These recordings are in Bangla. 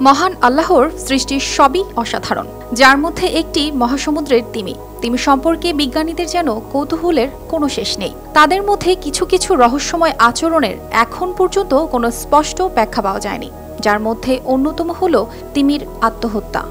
মহান আল্লাহর সৃষ্টি সবই অসাধারণ, যার মধ্যে একটি মহাসমুদ্রের তিমি। তিমি সম্পর্কে বিজ্ঞানীদের যেন কৌতূহলের কোনো শেষ নেই। তাদের মধ্যে কিছু কিছু রহস্যময় আচরণের এখন পর্যন্ত কোনো স্পষ্ট ব্যাখ্যা পাওয়া যায়নি, যার মধ্যে অন্যতম হল তিমির আত্মহত্যা।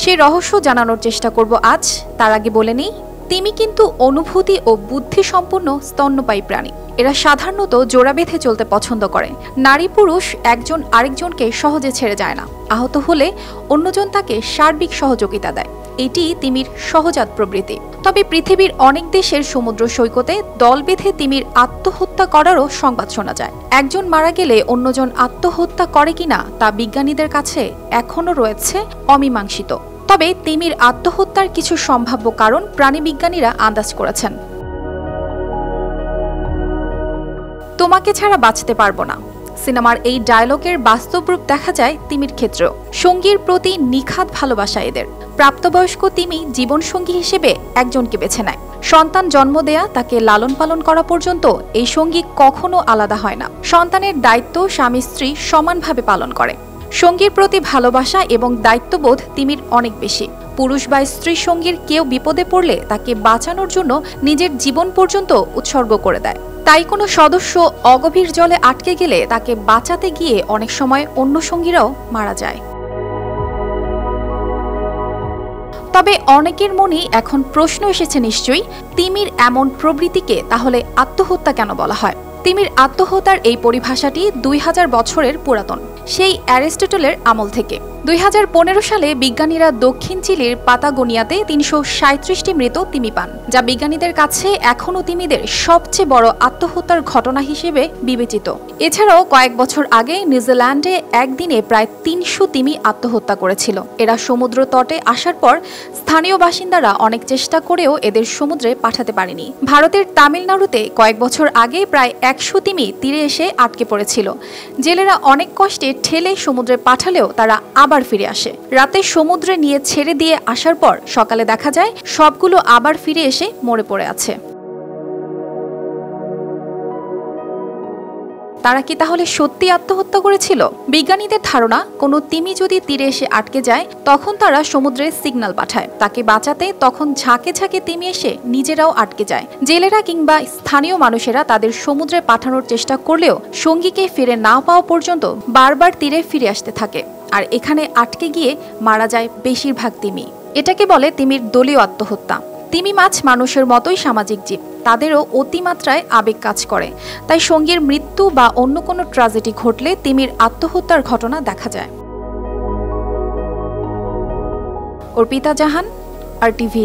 সেই রহস্য জানানোর চেষ্টা করব আজ। তার আগে বলে নেই, তিমি কিন্তু অনুভূতি ও বুদ্ধি সম্পন্ন স্তন্যপায়ী প্রাণী। এরা সাধারণত জোড়া বেঁধে চলতে পছন্দ করে। নারী পুরুষ একজন আরেকজনকে সহজে ছেড়ে যায় না। আহত হলে অন্যজন তাকে সার্বিক সহযোগিতা দেয়। এটি তিমির সহজাত প্রবৃত্তি। তবে পৃথিবীর অনেক দেশের সমুদ্র সৈকতে দল বেঁধে তিমির আত্মহত্যা করারও সংবাদ শোনা যায়। একজন মারা গেলে অন্যজন আত্মহত্যা করে কিনা তা বিজ্ঞানীদের কাছে এখনও রয়েছে অমীমাংসিত। তবে তিমির আত্মহত্যার কিছু সম্ভাব্য কারণ প্রাণীবিজ্ঞানীরা আন্দাজ করেছেন। তোমাকে ছাড়া বাঁচতে পারবো না সিনেমার এই ডায়লগের বাস্তব রূপ দেখা যায় তিমির ক্ষেত্রেও। সঙ্গীর প্রতি নিখাদ ভালোবাসা এদের। প্রাপ্তবয়স্ক তিমি জীবনসঙ্গী হিসেবে একজনকে বেছে নেয়। সন্তান জন্ম দেয়া, তাকে লালন পালন করা পর্যন্ত এই সঙ্গী কখনো আলাদা হয় না। সন্তানের দায়িত্ব স্বামী স্ত্রী সমানভাবে পালন করে। সঙ্গীর প্রতি ভালোবাসা এবং দায়িত্ববোধ তিমির অনেক বেশি। পুরুষ বা স্ত্রী সঙ্গীর কেউ বিপদে পড়লে তাকে বাঁচানোর জন্য নিজের জীবন পর্যন্ত উৎসর্গ করে দেয়। তাই কোনো সদস্য অগভীর জলে আটকে গেলে তাকে বাঁচাতে গিয়ে অনেক সময় অন্য সঙ্গীরাও মারা যায়। তবে অনেকের মনে এখন প্রশ্ন এসেছে নিশ্চয়ই, তিমির এমন প্রবৃত্তিকে তাহলে আত্মহত্যা কেন বলা হয়? তিমির আত্মহত্যার এই পরিভাষাটি 2000 বছরের পুরাতন, সেই অ্যারিস্টটলের আমল থেকে। 2015 সালে বিজ্ঞানীরা দক্ষিণ চিলির পাতাগোনিয়াতে 337টি মৃত তিমি পান, যা বিজ্ঞানীদের কাছে এখনও তিমিদের সবচেয়ে বড় আত্মহত্যার ঘটনা হিসেবে বিবেচিত। এছাড়াও কয়েক বছর আগে নিউজিল্যান্ডে একদিনে প্রায় 300 তিমি আত্মহত্যা করেছিল। এরা সমুদ্র তটে আসার পর স্থানীয় বাসিন্দারা অনেক চেষ্টা করেও এদের সমুদ্রে পাঠাতে পারেনি। ভারতের তামিলনাড়ুতে কয়েক বছর আগে প্রায় 100 তিমি তীরে এসে আটকে পড়েছিল। জেলেরা অনেক কষ্টে ঠেলে সমুদ্রে পাঠালেও তারা আবার ফিরে আসে। রাতে সমুদ্রে নিয়ে ছেড়ে দিয়ে আসার পর সকালে দেখা যায় সবগুলো আবার ফিরে এসে মরে পড়ে আছে। তারা কি তাহলে সত্যি আত্মহত্যা করেছিল? বিজ্ঞানীদের ধারণা, কোনো তিমি যদি তীরে এসে আটকে যায় তখন তারা সমুদ্রে সিগন্যাল পাঠায় তাকে বাঁচাতে। তখন ঝাঁকে ঝাঁকে তিমি এসে নিজেরাও আটকে যায়। জেলেরা কিংবা স্থানীয় মানুষেরা তাদের সমুদ্রে পাঠানোর চেষ্টা করলেও সঙ্গীকে ফিরে না পাওয়া পর্যন্ত বারবার তীরে ফিরে আসতে থাকে, আর এখানে আটকে গিয়ে মারা যায় বেশিরভাগ তিমি। এটাকে বলে তিমির দলীয় আত্মহত্যা। তিমি মাছ মানুষের মতোই সামাজিক জীব, তাদেরও অতিমাত্রায় আবেগ কাজ করে। তাই সঙ্গীর মৃত্যু বা অন্য কোনো ট্র্যাজেডি ঘটলে তিমির আত্মহত্যার ঘটনা দেখা যায়। অর্পিতা জাহান, RTV।